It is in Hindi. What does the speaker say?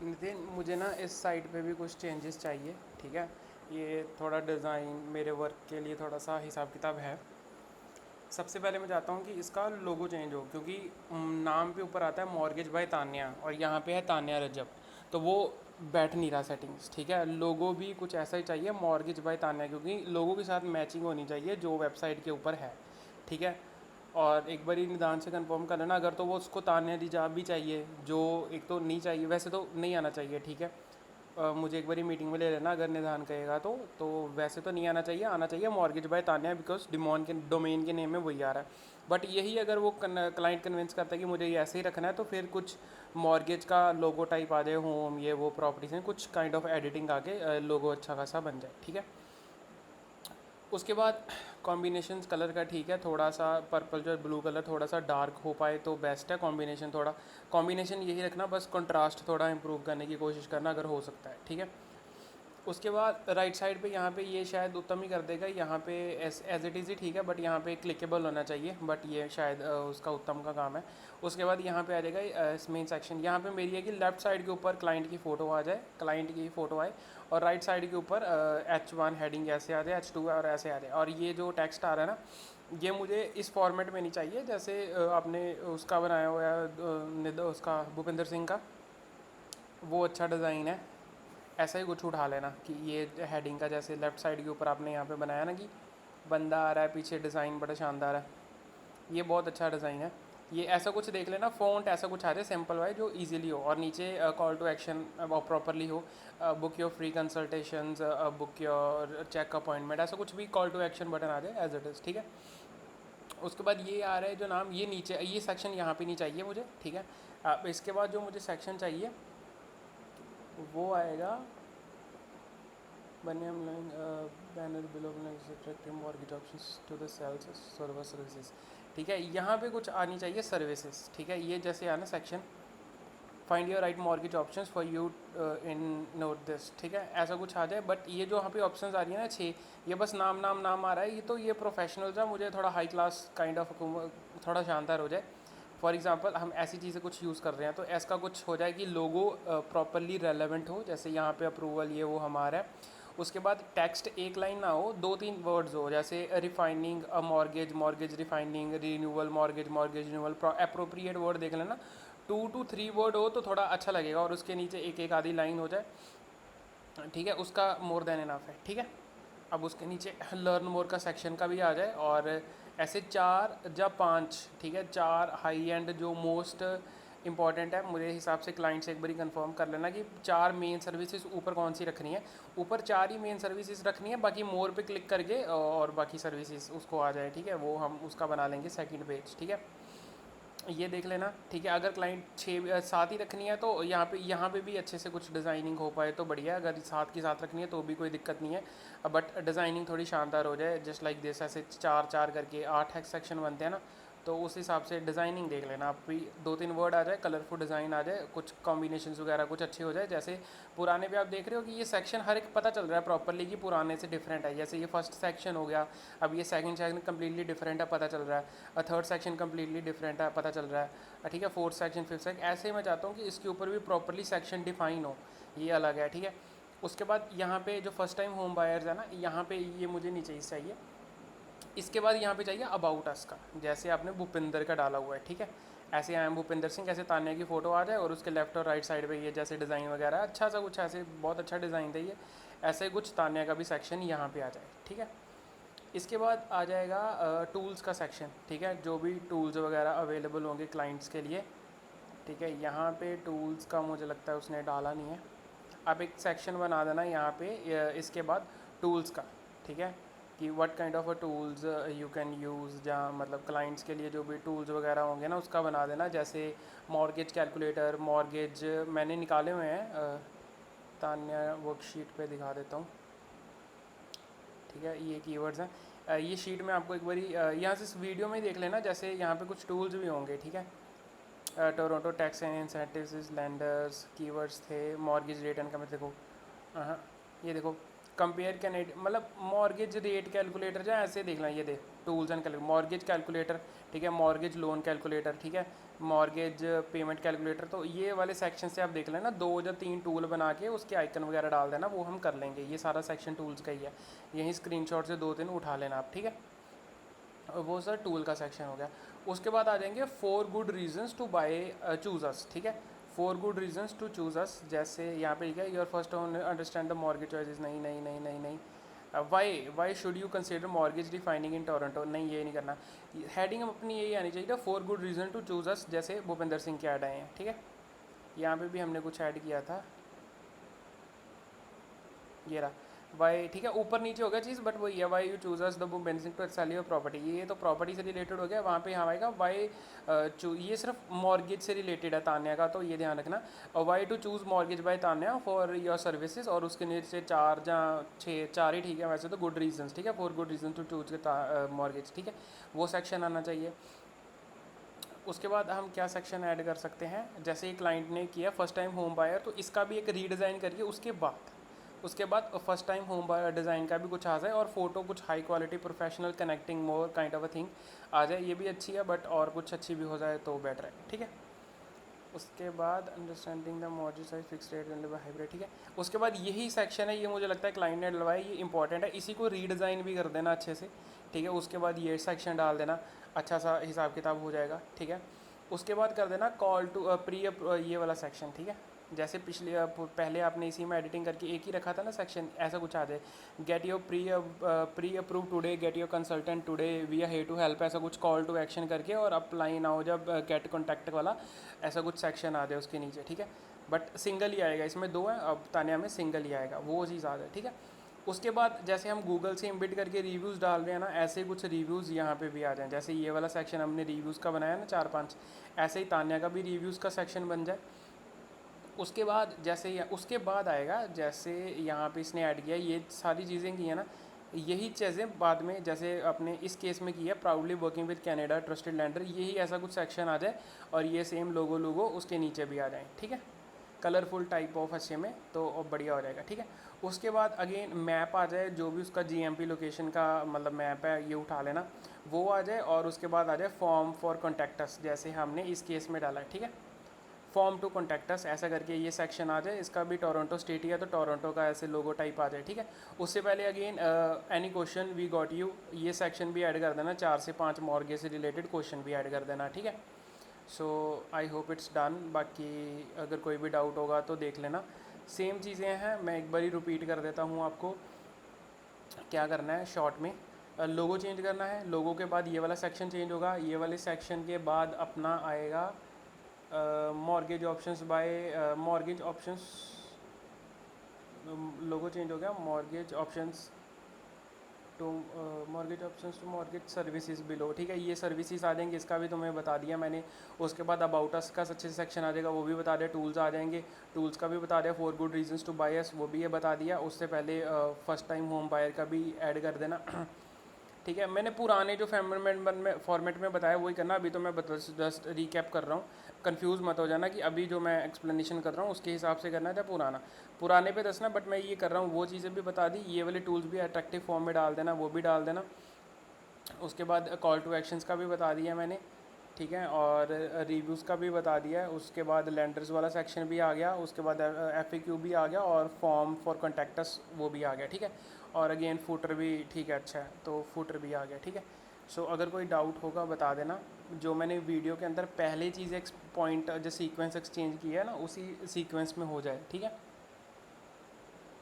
नितिन, मुझे ना इस साइट पे भी कुछ चेंजेस चाहिए। ठीक है, ये थोड़ा डिज़ाइन मेरे वर्क के लिए थोड़ा सा हिसाब किताब है। सबसे पहले मैं चाहता हूँ कि इसका लोगो चेंज हो, क्योंकि नाम पे ऊपर आता है मॉर्गेज बाय तान्या और यहाँ पे है तान्या रजब, तो वो बैठ नहीं रहा सेटिंग्स। ठीक है, लोगो भी कुछ ऐसा ही चाहिए, मॉर्गेज बाय तान्या, क्योंकि लोगो के साथ मैचिंग होनी चाहिए जो वेबसाइट के ऊपर है। ठीक है, और एक बार निदान से कंफर्म कर लेना, अगर तो वो उसको तान्या रिजाब भी चाहिए, जो एक तो नहीं चाहिए, वैसे तो नहीं आना चाहिए। ठीक है, मुझे एक बारी मीटिंग में ले लेना अगर निधान कहेगा तो वैसे तो नहीं आना चाहिए, आना चाहिए mortgage by Tanya, because demon के डोमेन के नेम में वही आ रहा है। बट यही अगर वो क्लाइंट कन्विंस करता है कि मुझे ये ऐसे ही रखना है, तो फिर कुछ मॉर्गेज का लोगो टाइप आ जाए, होम ये वो प्रॉपर्टीज में कुछ काइंड ऑफ एडिटिंग आके लोगो अच्छा खासा बन जाए। ठीक है, उसके बाद कॉम्बिनेशंस कलर का ठीक है, थोड़ा सा पर्पल जो ब्लू कलर थोड़ा सा डार्क हो पाए तो बेस्ट है। कॉम्बिनेशन थोड़ा कॉम्बिनेशन यही रखना, बस कंट्रास्ट थोड़ा इंप्रूव करने की कोशिश करना अगर हो सकता है। ठीक है, उसके बाद राइट साइड पे यहाँ पे ये शायद उत्तम ही कर देगा, यहाँ पे एज इट इज़ ही ठीक है, बट यहाँ पे क्लिकेबल होना चाहिए, बट ये शायद उसका उत्तम का काम है। उसके बाद यहाँ पे आ जाएगा मेन सेक्शन, यहाँ पे मेरी है कि लेफ्ट साइड के ऊपर क्लाइंट की फ़ोटो आ जाए, क्लाइंट की फ़ोटो आए, और राइट साइड के ऊपर H1 हेडिंग ऐसे आ जाए, H2 और ऐसे आ जाए। और ये जो टेक्स्ट आ रहा है ना, ये मुझे इस फॉर्मेट में नहीं चाहिए जैसे आपने उसका बनाया हुआ है, उसका भूपेंद्र सिंह का, वो अच्छा डिज़ाइन है। ऐसा ही कुछ उठा लेना कि ये हेडिंग का जैसे लेफ़्ट साइड के ऊपर आपने यहाँ पे बनाया ना कि बंदा आ रहा है, पीछे डिज़ाइन बड़ा शानदार है, ये बहुत अच्छा डिज़ाइन है। ये ऐसा कुछ देख लेना, फ़ॉन्ट ऐसा कुछ आ जाए सिंपल वाइज जो इजीली हो, और नीचे कॉल टू एक्शन प्रॉपरली हो, book your free consultations, book your check appointment, ऐसा कुछ भी कॉल टू एक्शन बटन आ जाए एज इट इज़। ठीक है, उसके बाद ये आ रहा है जो नाम, ये नीचे ये सेक्शन यहाँ पे नहीं चाहिए मुझे। ठीक है, इसके बाद जो मुझे सेक्शन चाहिए वो आएगा Bunny line banner below is attracting mortgage options to the sales server services। ठीक है, यहाँ पे कुछ आनी चाहिए सर्विसेज। ठीक है, ये जैसे आना section find your right mortgage options for you in note this. ठीक है, ऐसा कुछ आ जाए, बट ये जो यहाँ पे ऑप्शंस आ रही है ना 6, ये बस नाम नाम नाम आ रहा है, ये तो ये प्रोफेशनल था, मुझे थोड़ा हाई क्लास काइंड ऑफ थोड़ा शानदार हो जाए। फॉर एग्जांपल हम ऐसी चीज़ें कुछ यूज़ कर रहे हैं तो ऐसा कुछ हो जाए कि लोगो प्रॉपरली रेलेवेंट हो, जैसे यहाँ पे अप्रूवल ये वो हमारा है। उसके बाद टेक्स्ट एक लाइन ना हो, 2-3 वर्ड्स हो, जैसे refining a mortgage, mortgage refining, renewal mortgage, mortgage renewal, appropriate word देख लेना। 2 to 3 वर्ड हो तो थोड़ा अच्छा लगेगा, और उसके नीचे एक एक आधी लाइन हो जाए। ठीक है, उसका मोर देन इनफ है। ठीक है, अब उसके नीचे लर्न मोर का सेक्शन का भी आ जाए, और ऐसे 4 या 5, ठीक है, 4 हाई एंड जो मोस्ट इंपॉर्टेंट है मेरे हिसाब से, क्लाइंट से एक बारी कंफर्म कर लेना कि 4 मेन सर्विसेज ऊपर कौन सी रखनी है। ऊपर 4 ही मेन सर्विसेज रखनी है, बाकी मोर पे क्लिक करके और बाकी सर्विसेज उसको आ जाए। ठीक है, वो हम उसका बना लेंगे सेकंड पेज। ठीक है, ये देख लेना। ठीक है, अगर क्लाइंट 6-7 ही रखनी है तो यहाँ पे भी अच्छे से कुछ डिज़ाइनिंग हो पाए तो बढ़िया है, अगर 7 के साथ रखनी है तो भी कोई दिक्कत नहीं है, बट डिज़ाइनिंग थोड़ी शानदार हो जाए, जस्ट लाइक दिस। ऐसे 4-4 करके 8 सेक्शन बनते हैं ना, तो उस हिसाब से डिज़ाइनिंग देख लेना। आप भी 2-3 वर्ड आ जाए, कलरफुल डिज़ाइन आ जाए, कुछ कॉम्बिनेशंस वगैरह कुछ अच्छे हो जाए। जैसे पुराने पे आप देख रहे हो कि ये सेक्शन हर एक पता चल रहा है प्रॉपरली कि पुराने से डिफरेंट है, जैसे ये फर्स्ट सेक्शन हो गया, अब ये सेकंड सेक्शन कम्प्लीटली डिफरेंट है, पता चल रहा है, थर्ड सेक्शन कम्प्लीटली डिफरेंट है, पता चल रहा है। ठीक है, फोर्थ सेक्शन, फिफ्थ सेक्शन, ऐसे मैं चाहता हूँ कि इसके ऊपर भी प्रॉपरली सेक्शन डिफाइन हो, ये अलग है। ठीक है, उसके बाद यहाँ पे जो फर्स्ट टाइम होम बायर्स है ना, यहाँ पे ये मुझे नहीं चाहिए। इसके बाद यहाँ पे चाहिए अबाउट अस का, जैसे आपने भूपिंदर का डाला हुआ है। ठीक है, ऐसे आई एम भूपिंदर सिंह, ऐसे तान्या की फ़ोटो आ जाए, और उसके लेफ्ट और राइट साइड पे ये जैसे डिज़ाइन वगैरह अच्छा सा कुछ ऐसे बहुत अच्छा डिज़ाइन था ये, ऐसे कुछ तान्या का भी सेक्शन यहाँ पे आ जाए। ठीक है, इसके बाद आ जाएगा टूल्स का सेक्शन। ठीक है, जो भी टूल्स वगैरह अवेलेबल होंगे क्लाइंट्स के लिए। ठीक है, यहाँ पे टूल्स का मुझे लगता है उसने डाला नहीं है, आप एक सेक्शन बना देना यहाँ पे इसके बाद टूल्स का। ठीक है, कि what kind of a tools you can use, जहाँ मतलब क्लाइंट्स के लिए जो भी टूल्स वगैरह होंगे ना उसका बना देना। जैसे मॉर्गेज कैलकुलेटर, मॉर्गेज मैंने निकाले हुए हैं, तान्या वर्कशीट पे दिखा देता हूँ। ठीक है, ये कीवर्ड्स हैं, ये शीट में आपको एक बारी यहाँ से इस वीडियो में ही देख लेना, जैसे यहाँ पे कुछ टूल्स भी होंगे। ठीक है, Toronto tax and incentives, landers, keywords थे, मॉर्गेज रेट एंड कम, देखो हाँ ये देखो कंपेयर कैनेड, मतलब मॉर्गेज रेट कैलकुलेटर जो ऐसे देख लें, ये देख टूल्स एंड मॉर्गेज कैलकुलेटर, ठीक है, मॉर्गेज लोन कैलकुलेटर, ठीक है, मॉर्गेज पेमेंट कैलकुलेटर। तो ये वाले सेक्शन से आप देख लेना, 2 या 3 टूल बना के उसके आइकन वगैरह डाल देना, वो हम कर लेंगे। ये सारा सेक्शन टूल्स का ही है, यहीं स्क्रीनशॉट से 2-3 उठा लेना आप, ठीक है। वो सर टूल का सेक्शन हो गया। उसके बाद आ जाएंगे 4 good reasons to buy choose us, ठीक है, 4 good reasons to choose us. जैसे यहाँ पे लिखा है your first understand the mortgage choices, नहीं नहीं नहीं नहीं नहीं। Why should you consider mortgage defining in Toronto, नहीं ये नहीं करना। हेडिंग अपनी यही आनी चाहिए, 4 good reason to choose us, जैसे भूपेंद्र सिंह के ऐड आए हैं, ठीक है। यहाँ पे भी हमने कुछ ऐड किया था, ये रहा वाई, ठीक है, ऊपर नीचे हो गया चीज़, बट वही है why you choosers the benefit to sell your property, ये तो प्रॉपर्टी से रिलेटेड हो गया। वहाँ पे यहाँ आएगा वाई ये सिर्फ मॉर्गेज से रिलेटेड है तान्या का, तो ये ध्यान रखना। और why to choose mortgage by Tanya for your services, और उसके नीचे 4 या 6, 4 ही ठीक है वैसे तो, गुड रीजंस, ठीक है, 4 good reason to choose mortgage, ठीक है, वो सेक्शन आना चाहिए। उसके बाद हम क्या सेक्शन ऐड कर सकते हैं, जैसे एक क्लाइंट ने किया फर्स्ट टाइम होम बायर, तो इसका भी एक रीडिज़ाइन करिए। उसके बाद first time home buyer design का भी कुछ आ जाए, और फोटो कुछ high quality professional connecting more kind of a thing आ जाए, ये भी अच्छी है, बट और कुछ अच्छी भी हो जाए तो बेटर है, ठीक है। उसके बाद understanding the model size fix rate and hybrid, ठीक है। उसके बाद यही सेक्शन है, ये मुझे लगता है क्लाइंट ने डलवाया, ये इंपॉर्टेंट है, इसी को रीडिज़ाइन भी कर देना अच्छे से, ठीक है। उसके बाद ये सेक्शन डाल देना, अच्छा सा हिसाब किताब हो जाएगा, ठीक है। उसके बाद कर देना कॉल टू प्री, ये वाला सेक्शन, ठीक है। जैसे पहले आपने इसी में एडिटिंग करके एक ही रखा था ना सेक्शन, ऐसा कुछ आ जाए, get your pre approve today, get your consultant today, we are here to help, ऐसा कुछ कॉल टू एक्शन करके, और अप्लाई नाउ जब गेट कॉन्टैक्ट वाला ऐसा कुछ सेक्शन आ जाए उसके नीचे, ठीक है। बट सिंगल ही आएगा, इसमें 2 है, अब तान्या में सिंगल ही आएगा, वो चीज़ आ जाए, ठीक है। उसके बाद जैसे हम गूगल से इम्बिट करके रिव्यूज़ डाल रहे हैं ना, ऐसे कुछ रिव्यूज़ यहाँ पे भी आ जाएं। जैसे ये वाला सेक्शन हमने रिव्यूज़ का बनाया ना 4-5, ऐसे ही तान्या का भी रिव्यूज़ का सेक्शन बन जाए। उसके बाद उसके बाद आएगा, जैसे यहाँ पे इसने ऐड किया, ये सारी चीज़ें की है ना, यही चीज़ें बाद में जैसे अपने इस केस में की है, proudly working with Canada trusted lander, यही ऐसा कुछ सेक्शन आ जाए, और ये सेम लोगो उसके नीचे भी आ जाए, ठीक है, कलरफुल टाइप ऑफ अच्छे में, तो बढ़िया हो जाएगा, ठीक है। उसके बाद अगेन मैप आ जाए, जो भी उसका जीएमपी लोकेशन का मतलब मैप है, ये उठा लेना, वो आ जाए। और उसके बाद आ जाए फॉर्म फॉर कॉन्टैक्टस, जैसे हमने इस केस में डाला है, ठीक है, फॉर्म टू कॉन्टैक्टस, ऐसा करके ये सेक्शन आ जाए। इसका भी टोरंटो स्टेट ही है, तो टोरंटो का ऐसे लोगो टाइप आ जाए, ठीक है। उससे पहले again any question we got you, ये सेक्शन भी ऐड कर देना, 4 से 5 मॉर्गेज से रिलेटेड क्वेश्चन भी ऐड कर देना, ठीक है। सो आई होप इट्स डन, बाकी अगर कोई भी डाउट होगा तो देख लेना। सेम चीज़ें हैं, मैं एक बार ही रिपीट कर देता हूँ आपको। क्या करना है शॉर्ट में, लोगो चेंज करना है, लोगो के बाद ये वाला सेक्शन चेंज होगा, ये वाले सेक्शन के बाद अपना आएगा mortgage options by mortgage options, logo change हो गया, mortgage options to mortgage services below, ठीक है, ये सर्विसेज आ जाएंगे, इसका भी तुम्हें बता दिया मैंने। उसके बाद अबाउट अस का अच्छे से सेक्शन आ जाएगा, वो भी बता दिया। टूल्स आ जाएंगे, टूल्स का भी बता दिया। 4 good reasons to buy us, वो भी ये बता दिया। उससे पहले फर्स्ट टाइम होम बायर का भी ऐड कर देना, ठीक है। मैंने पुराने जो फॉर्मेट में बताया वही करना, अभी तो मैं जस्ट रिकैप कर रहा हूँ, कंफ्यूज मत हो जाना कि अभी जो मैं एक्सप्लेनेशन कर रहा हूँ उसके हिसाब से करना है या पुराने पे दसना, बट मैं ये कर रहा हूँ, वो चीज़ें भी बता दी। ये वाले टूल्स भी अट्रैक्टिव फॉर्म में डाल देना, वो भी डाल देना। उसके बाद कॉल टू एक्शंस का भी बता दिया मैंने, ठीक है, और रिव्यूज़ का भी बता दिया है। उसके बाद लैंडर्स वाला सेक्शन भी आ गया, उसके बाद FAQ भी आ गया, और फॉर्म फॉर कॉन्टैक्टस वो भी आ गया, ठीक है। और अगेन फुटर भी, ठीक है, अच्छा है, तो फुटर भी आ गया, ठीक है। सो अगर कोई डाउट होगा बता देना। जो मैंने वीडियो के अंदर पहले चीज़ पॉइंट जो सीक्वेंस एक्सचेंज किया है ना, उसी सीक्वेंस में हो जाए, ठीक है।